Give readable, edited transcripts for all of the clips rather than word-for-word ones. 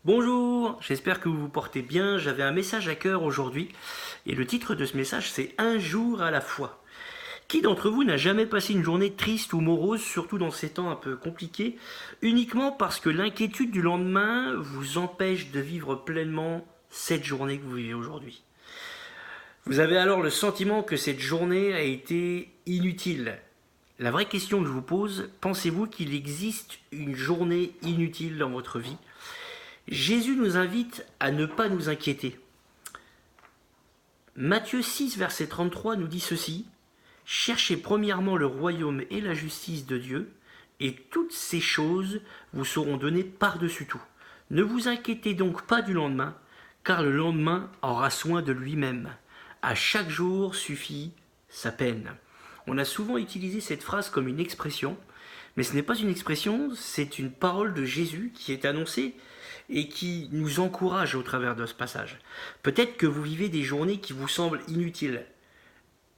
Bonjour, j'espère que vous vous portez bien. J'avais un message à cœur aujourd'hui et le titre de ce message c'est Un jour à la fois. Qui d'entre vous n'a jamais passé une journée triste ou morose, surtout dans ces temps un peu compliqués, uniquement parce que l'inquiétude du lendemain vous empêche de vivre pleinement cette journée que vous vivez aujourd'hui? Vous avez alors le sentiment que cette journée a été inutile. La vraie question que je vous pose, pensez-vous qu'il existe une journée inutile dans votre vie? Jésus nous invite à ne pas nous inquiéter. Matthieu 6, verset 33 nous dit ceci: Cherchez premièrement le royaume et la justice de Dieu, et toutes ces choses vous seront données par-dessus tout. Ne vous inquiétez donc pas du lendemain, car le lendemain aura soin de lui-même. À chaque jour suffit sa peine. On a souvent utilisé cette phrase comme une expression, mais ce n'est pas une expression, c'est une parole de Jésus qui est annoncée et qui nous encourage au travers de ce passage. Peut-être que vous vivez des journées qui vous semblent inutiles.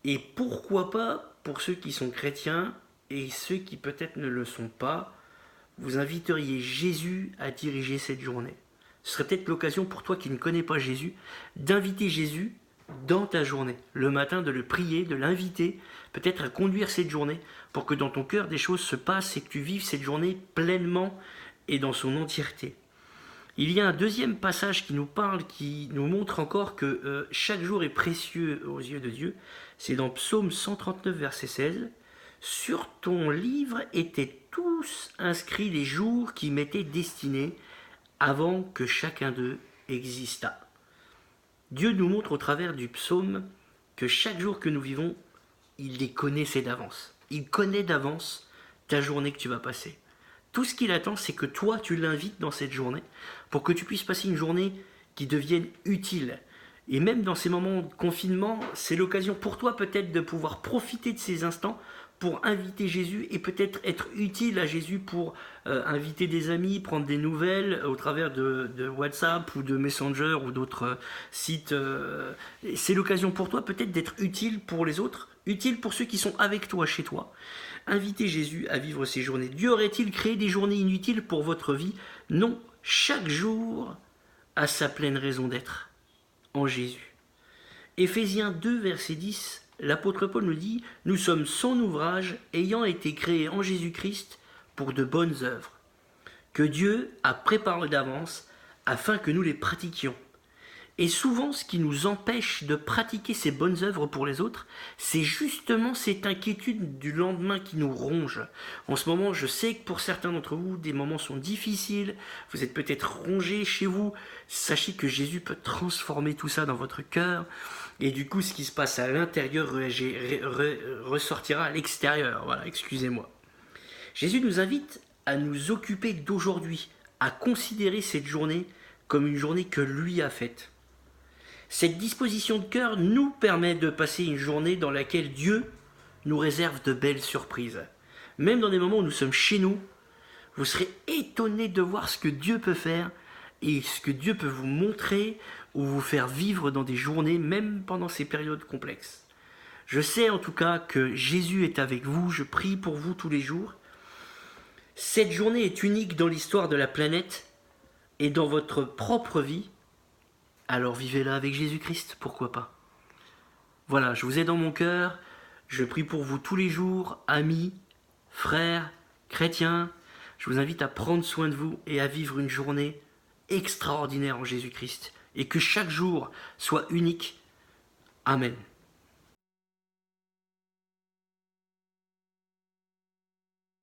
Et pourquoi pas, pour ceux qui sont chrétiens et ceux qui peut-être ne le sont pas, vous inviteriez Jésus à diriger cette journée. Ce serait peut-être l'occasion pour toi qui ne connais pas Jésus, d'inviter Jésus dans ta journée. Le matin, de le prier, de l'inviter, peut-être à conduire cette journée, pour que dans ton cœur des choses se passent et que tu vives cette journée pleinement et dans son entièreté. Il y a un deuxième passage qui nous parle, qui nous montre encore que chaque jour est précieux aux yeux de Dieu. C'est dans Psaume 139, verset 16. Sur ton livre étaient tous inscrits les jours qui m'étaient destinés avant que chacun d'eux existât. Dieu nous montre au travers du psaume que chaque jour que nous vivons, il les connaissait d'avance. Il connaît d'avance ta journée que tu vas passer. Tout ce qu'il attend, c'est que toi, tu l'invites dans cette journée pour que tu puisses passer une journée qui devienne utile. Et même dans ces moments de confinement, c'est l'occasion pour toi peut-être de pouvoir profiter de ces instants pour inviter Jésus et peut-être être utile à Jésus pour inviter des amis, prendre des nouvelles au travers de WhatsApp ou de Messenger ou d'autres sites. C'est l'occasion pour toi peut-être d'être utile pour les autres, utile pour ceux qui sont avec toi chez toi. Invitez Jésus à vivre ces journées. Dieu aurait-il créé des journées inutiles pour votre vie? Non, chaque jour a sa pleine raison d'être en Jésus. Éphésiens 2, verset 10, l'apôtre Paul nous dit « Nous sommes son ouvrage, ayant été créés en Jésus-Christ pour de bonnes œuvres, que Dieu a préparées d'avance afin que nous les pratiquions. » Et souvent, ce qui nous empêche de pratiquer ces bonnes œuvres pour les autres, c'est justement cette inquiétude du lendemain qui nous ronge. En ce moment, je sais que pour certains d'entre vous, des moments sont difficiles, vous êtes peut-être rongés chez vous. Sachez que Jésus peut transformer tout ça dans votre cœur. Et du coup, ce qui se passe à l'intérieur ressortira à l'extérieur. Voilà, excusez-moi. Jésus nous invite à nous occuper d'aujourd'hui, à considérer cette journée comme une journée que lui a faite. Cette disposition de cœur nous permet de passer une journée dans laquelle Dieu nous réserve de belles surprises. Même dans des moments où nous sommes chez nous, vous serez étonnés de voir ce que Dieu peut faire et ce que Dieu peut vous montrer ou vous faire vivre dans des journées, même pendant ces périodes complexes. Je sais en tout cas que Jésus est avec vous, je prie pour vous tous les jours. Cette journée est unique dans l'histoire de la planète et dans votre propre vie. Alors vivez-la avec Jésus-Christ, pourquoi pas. Voilà, je vous ai dans mon cœur, je prie pour vous tous les jours, amis, frères, chrétiens. Je vous invite à prendre soin de vous et à vivre une journée extraordinaire en Jésus-Christ. Et que chaque jour soit unique. Amen.